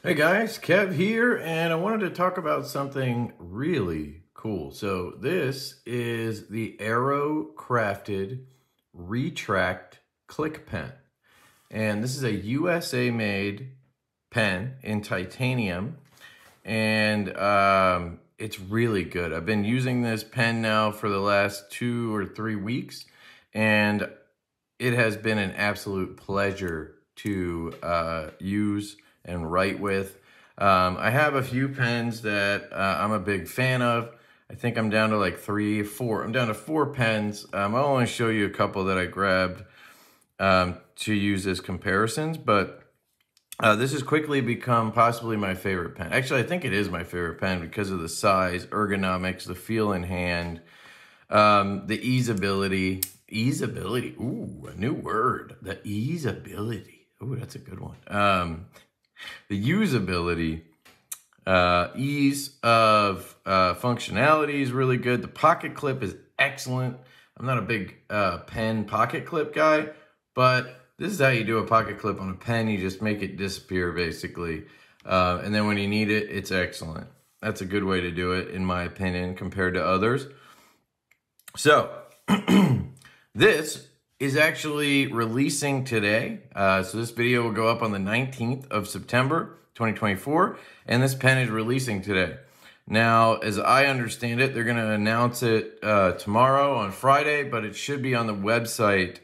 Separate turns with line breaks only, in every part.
Hey guys, Kev here, and I wanted to talk about something really cool. So this is the Aerocrafted Retract Click Pen. And this is a USA made pen in titanium, and it's really good. I've been using this pen now for the last 2 or 3 weeks, and it has been an absolute pleasure to use and write with. I have a few pens that I'm a big fan of. I think I'm down to like 3, 4. I'm down to 4 pens. I'll only show you a couple that I grabbed to use as comparisons, but this has quickly become possibly my favorite pen. Actually, I think it is my favorite pen because of the size, ergonomics, the feel in hand, the easeability. Easeability. Ooh, a new word. The easeability. Ooh, that's a good one. The usability, ease of functionality is really good. The pocket clip is excellent. I'm not a big pen pocket clip guy, but this is how you do a pocket clip on a pen. You just make it disappear, basically. And then when you need it, it's excellent. That's a good way to do it, in my opinion, compared to others. So, this is actually releasing today. So this video will go up on the 19th of September, 2024, and this pen is releasing today. Now, as I understand it, they're going to announce it tomorrow on Friday, but it should be on the website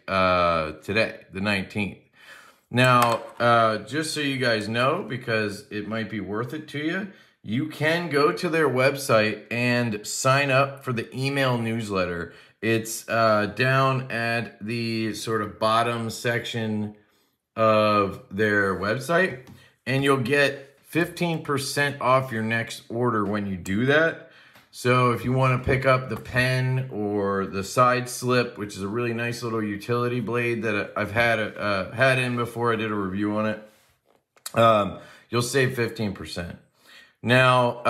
today, the 19th. Now, just so you guys know, because it might be worth it to you, you can go to their website and sign up for the email newsletter. It's down at the sort of bottom section of their website, and you'll get 15% off your next order when you do that. So if you want to pick up the pen or the side slip, which is a really nice little utility blade that I've had in before, I did a review on it, you'll save 15%. Now,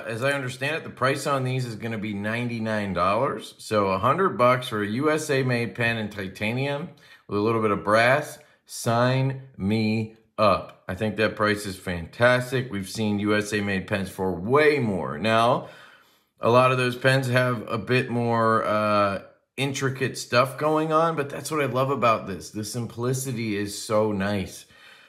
as I understand it, the price on these is going to be $99. So $100 for a USA-made pen in titanium with a little bit of brass. Sign me up. I think that price is fantastic. We've seen USA-made pens for way more. Now, a lot of those pens have a bit more intricate stuff going on, but that's what I love about this. The simplicity is so nice.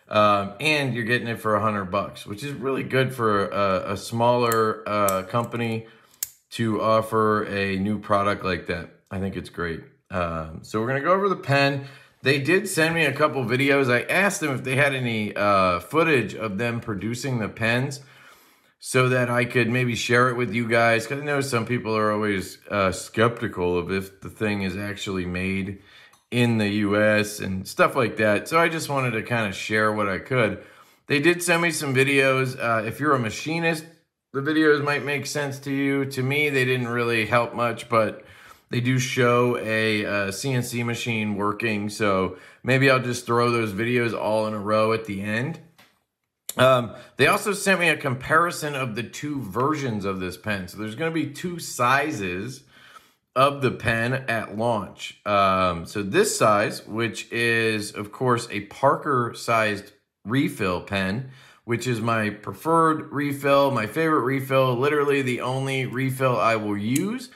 And you're getting it for $100, which is really good for a smaller company to offer a new product like that. I think it's great. So we're going to go over the pen. They did send me a couple videos. I asked them if they had any footage of them producing the pens so that I could maybe share it with you guys, because I know some people are always skeptical of if the thing is actually made in the US and stuff like that. So I just wanted to kind of share what I could. They did send me some videos. If you're a machinist, the videos might make sense to you. To me, they didn't really help much, but they do show a CNC machine working. So maybe I'll just throw those videos all in a row at the end. They also sent me a comparison of the 2 versions of this pen. So there's going to be 2 sizes of the pen at launch. So this size, which is of course a Parker sized refill pen, which is my preferred refill, my favorite refill, literally the only refill I will use.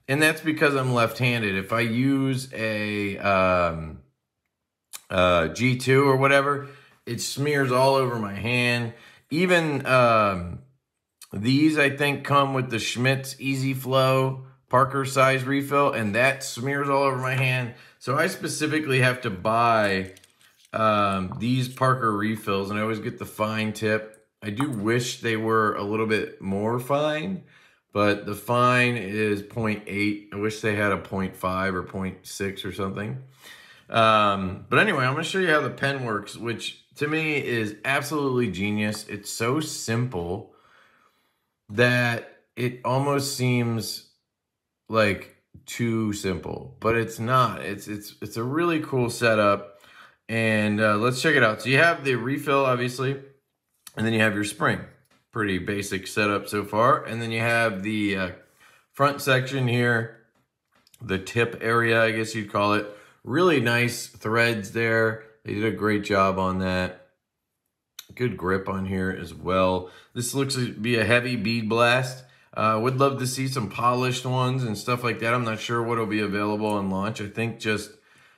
And that's because I'm left-handed. If I use a G2 or whatever, it smears all over my hand. Even these, I think, come with the Schmidt's Easy Flow Parker size refill, and that smears all over my hand. So I specifically have to buy these Parker refills, and I always get the fine tip. I do wish they were a little bit more fine, but the fine is 0.8. I wish they had a 0.5 or 0.6 or something. But anyway, I'm going to show you how the pen works, which to me is absolutely genius. It's so simple that it almost seems like too simple, but it's not. It's a really cool setup, and let's check it out. So you have the refill, obviously, and then you have your spring. Pretty basic setup so far. And then you have the front section here, the tip area, I guess you'd call it. Really nice threads there. They did a great job on that. good grip on here as well. This looks to be a heavy bead blast. Would love to see some polished ones and stuff like that. I'm not sure what will be available on launch. I think just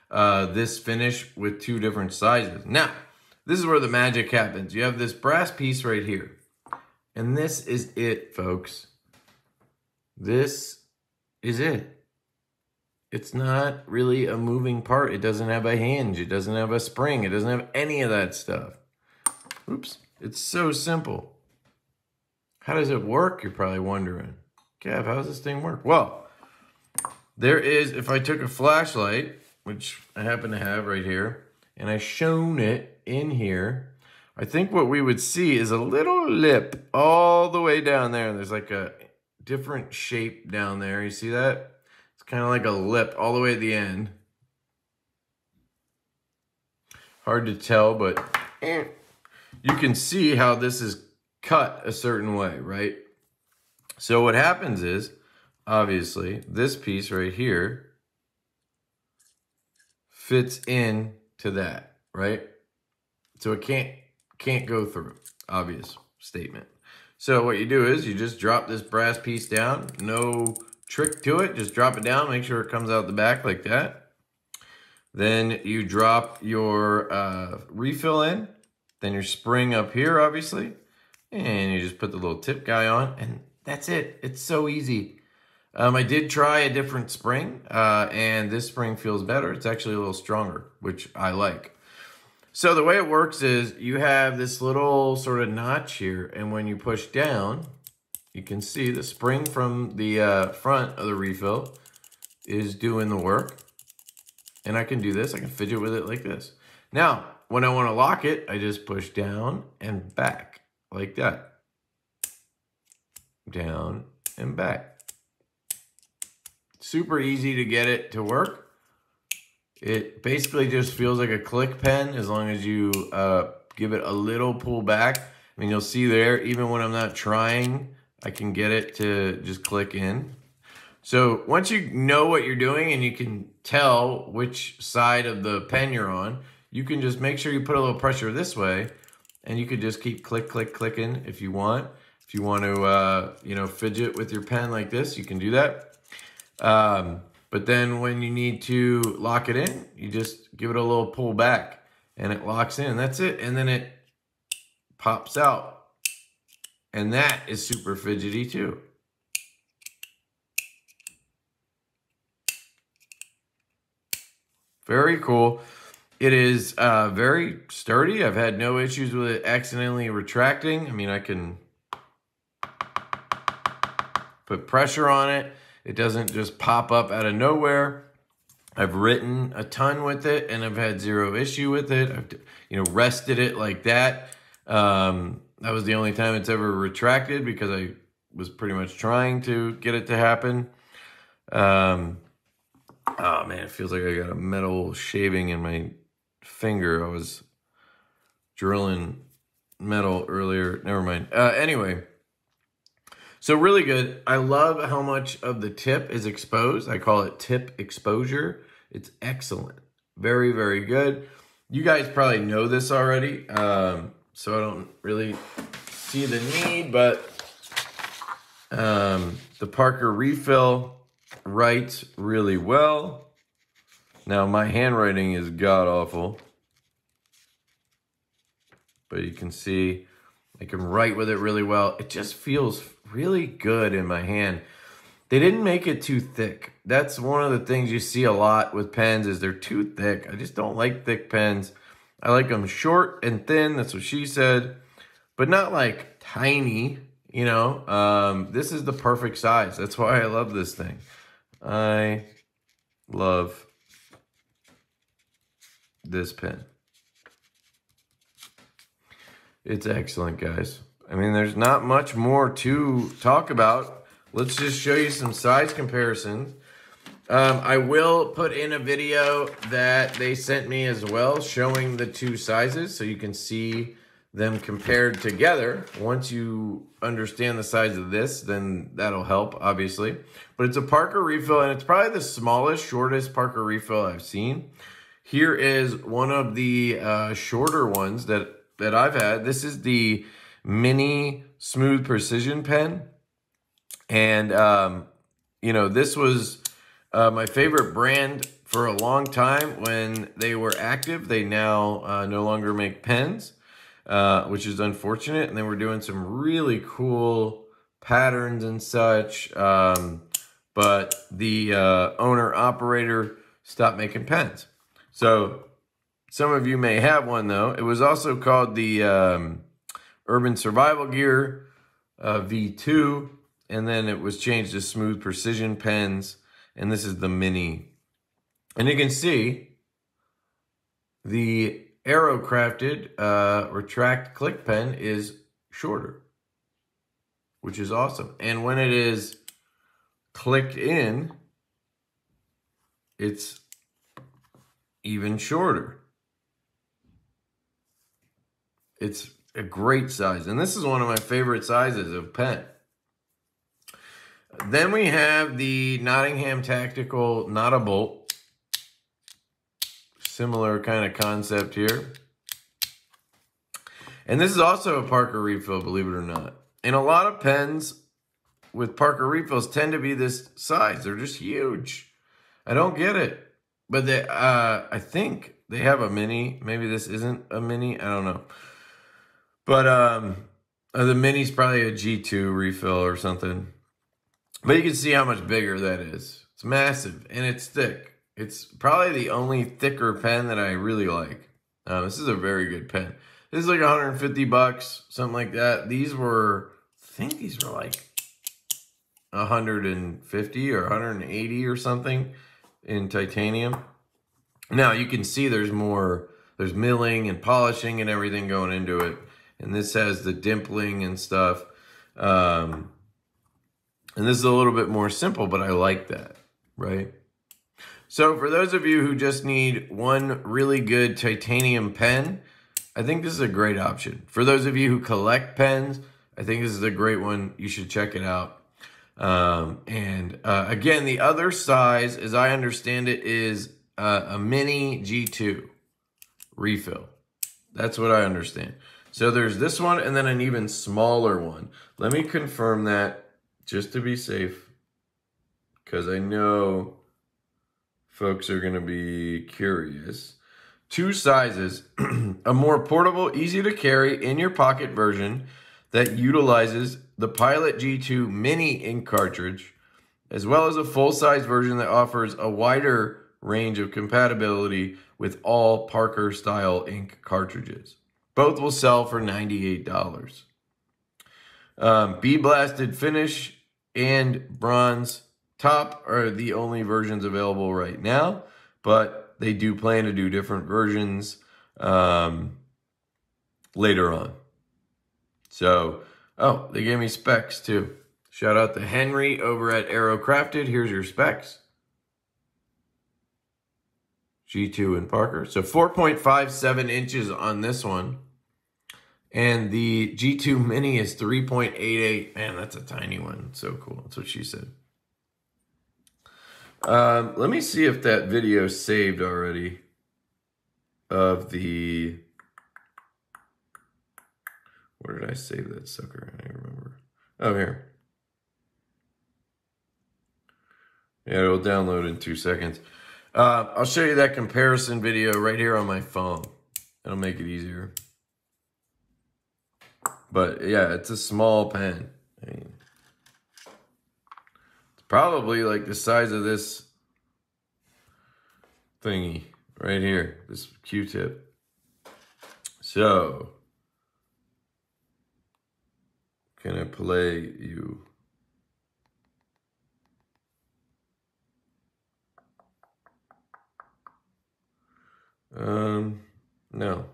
this finish with 2 different sizes. Now, this is where the magic happens. You have this brass piece right here. And this is it, folks. This is it. It's not really a moving part. It doesn't have a hinge. It doesn't have a spring. It doesn't have any of that stuff. Oops. It's so simple. How does it work? You're probably wondering. Gav, how does this thing work? Well, there is, if I took a flashlight, which I happen to have right here, and I shone it in here, I think what we would see is a little lip all the way down there. There's like a different shape down there. You see that? It's kind of like a lip all the way at the end. Hard to tell, but you can see how this is cut a certain way, right? So what happens is, obviously, this piece right here fits in to that, right? So it can't go through. Obvious statement. So what you do is you just drop this brass piece down. No trick to it. Just drop it down. Make sure it comes out the back like that. Then you drop your refill in. Then your spring up here, obviously. And you just put the little tip guy on. And that's it. It's so easy. I did try a different spring. And this spring feels better. It's actually a little stronger, which I like. So the way it works is you have this little sort of notch here, and when you push down, you can see the spring from the front of the refill is doing the work. And I can do this. I can fidget with it like this. Now, when I want to lock it, I just push down and back like that. Down and back. Super easy to get it to work. It basically just feels like a click pen as long as you give it a little pull back. I mean, you'll see there, even when I'm not trying, I can get it to just click in. So once you know what you're doing and you can tell which side of the pen you're on, you can just make sure you put a little pressure this way, and you could just keep click, click, clicking if you want. If you want to, you know, fidget with your pen like this, you can do that. But then when you need to lock it in, you just give it a little pull back and it locks in. That's it. And then it pops out. And that is super fidgety too. Very cool. It is very sturdy. I've had no issues with it accidentally retracting. I mean, I can put pressure on it. It doesn't just pop up out of nowhere. I've written a ton with it and I've had 0 issue with it. I've, you know, rested it like that. That was the only time it's ever retracted because I was pretty much trying to get it to happen. Oh man, it feels like I got a metal shaving in my finger. I was drilling metal earlier. Never mind. Anyway. So really good. I love how much of the tip is exposed. I call it tip exposure. It's excellent. Very, very good. You guys probably know this already, so I don't really see the need, but the Parker refill writes really well. Now, my handwriting is god-awful, but you can see I can write with it really well. It just feels really good in my hand. They didn't make it too thick. That's one of the things you see a lot with pens is they're too thick. I just don't like thick pens. I like them short and thin. That's what she said, but not like tiny, you know. This is the perfect size. That's why I love this thing. I love this pen. It's excellent, guys. I mean, there's not much more to talk about. Let's just show you some size comparisons. I will put in a video that they sent me as well, showing the 2 sizes so you can see them compared together. Once you understand the size of this, then that'll help, obviously. But it's a Parker refill, and it's probably the smallest, shortest Parker refill I've seen. Here is one of the shorter ones that that I've had. This is the Mini Smooth Precision pen. And, you know, this was my favorite brand for a long time when they were active. They now no longer make pens, which is unfortunate. And they were doing some really cool patterns and such. But the owner-operator stopped making pens. So some of you may have one, though. It was also called the Urban Survival Gear V2, and then it was changed to Smooth Precision pens, and this is the Mini. And you can see the Aerocrafted Retract Click Pen is shorter, which is awesome. And when it is clicked in, it's even shorter. It's a great size, and this is one of my favorite sizes of pen. Then we have the Nottingham Tactical Not a Bolt. Similar kind of concept here. And this is also a Parker refill, believe it or not. And a lot of pens with Parker refills tend to be this size. They're just huge. I don't get it. But they, I think they have a mini. Maybe this isn't a mini. I don't know. But the mini's probably a G2 refill or something. But you can see how much bigger that is. It's massive and it's thick. It's probably the only thicker pen that I really like. This is a very good pen. This is like 150 bucks, something like that. These were, I think these were like 150 or 180 or something in titanium. Now you can see there's milling and polishing and everything going into it. And this has the dimpling and stuff. And this is a little bit more simple, but I like that, right? So for those of you who just need one really good titanium pen, I think this is a great option. For those of you who collect pens, I think this is a great one. You should check it out. Again, the other size, as I understand it, is a mini G2 refill. That's what I understand. So there's this one and then an even smaller one. Let me confirm that just to be safe, because I know folks are going to be curious. Two sizes, a more portable, easy to carry in your pocket version that utilizes the Pilot G2 mini ink cartridge, as well as a full-size version that offers a wider range of compatibility with all Parker style ink cartridges. Both will sell for $98. Bee-blasted finish and bronze top are the only versions available right now, but they do plan to do different versions later on. So, oh, they gave me specs too. Shout out to Henry over at Aerocrafted. Here's your specs. G2 and Parker. So 4.57 inches on this one. And the G2 Mini is 3.88. Man, that's a tiny one. So cool. That's what she said. Let me see if that video saved already of the... Where did I save that sucker? I don't remember. Oh, here. Yeah, it'll download in 2 seconds. I'll show you that comparison video right here on my phone. It'll make it easier. But yeah, it's a small pen. I mean, it's probably like the size of this thingy right here, this Q-tip. So, can I play you? No,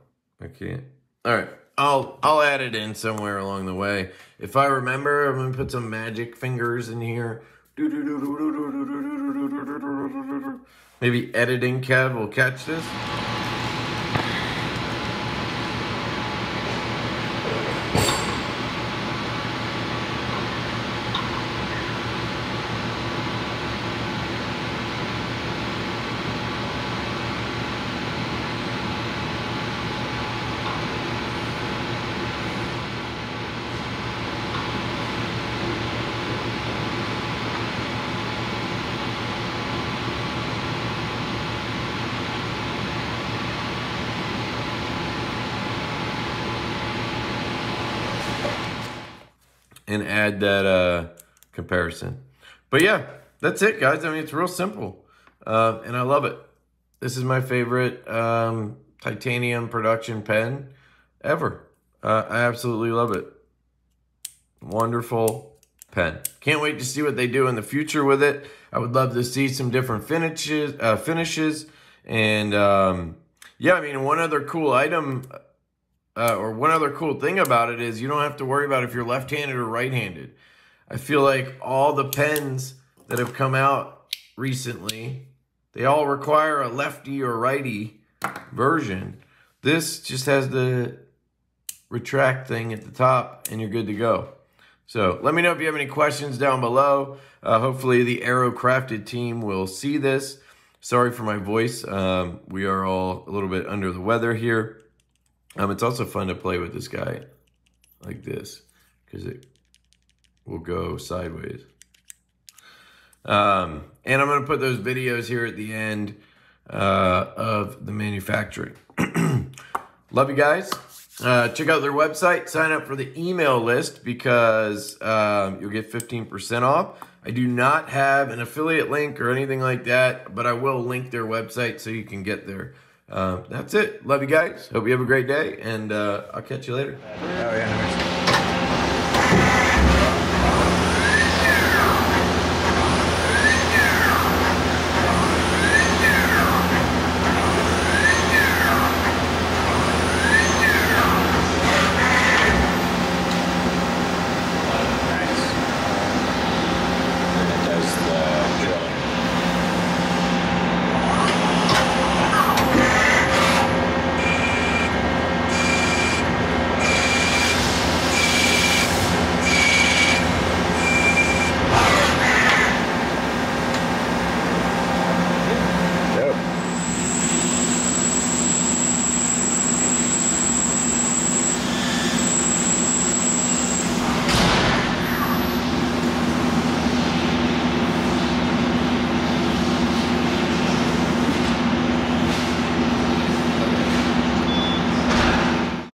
I can't. All right, I'll add it in somewhere along the way. If I remember, I'm gonna put some magic fingers in here. Maybe editing Kev will catch this. and add that comparison. But yeah, that's it, guys. I mean, it's real simple, and I love it. This is my favorite titanium production pen ever. I absolutely love it. Wonderful pen. Can't wait to see what they do in the future with it. I would love to see some different finishes. And yeah, I mean, one other cool item or one other cool thing about it is you don't have to worry about if you're left-handed or right-handed. I feel like all the pens that have come out recently, they all require a lefty or righty version. This just has the retract thing at the top and you're good to go. So let me know if you have any questions down below. Hopefully the Aerocrafted team will see this. Sorry for my voice. We are all a little bit under the weather here. It's also fun to play with this guy like this because it will go sideways. And I'm going to put those videos here at the end of the manufacturing. Love you guys. Check out their website. Sign up for the email list because you'll get 15% off. I do not have an affiliate link or anything like that, but I will link their website so you can get there. That's it. Love you guys. Hope you have a great day, and I'll catch you later. Oh, yeah.